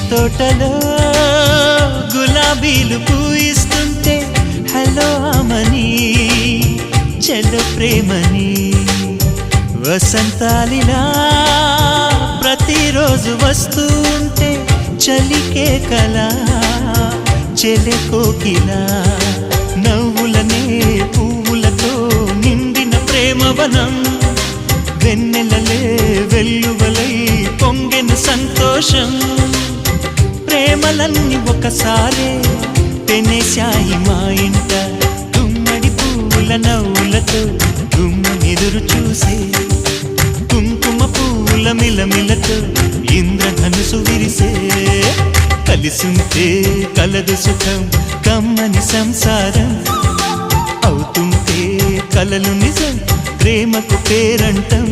తోటలో గులాబీలు పూయిస్తుంటే హలో అమని చెల్లో ప్రేమని వసంతాలిలా ప్రతిరోజు వస్తూ ఉంటే చలికే కలా చెలె కోకిలా నవ్వులనే పువ్వులతో నిండిన ప్రేమవనం వెన్నెలలే వెల్లువలై పొంగెను సంతోషం ప్రేమలన్నీ ఒకసారే పెనేశాయి మా ఇంట గుమ్మడి పువ్వుల నవ్వులతో గుమ్మనెదురు చూసే కుంకుమ పువ్వుల మిలమిలతో ఇంద్రధనుసు విరిసే కలిసుంటే కలదు సుఖం కమ్మని సంసారం అవుతుంటే కలలు నిజం ప్రేమకు పేరంటం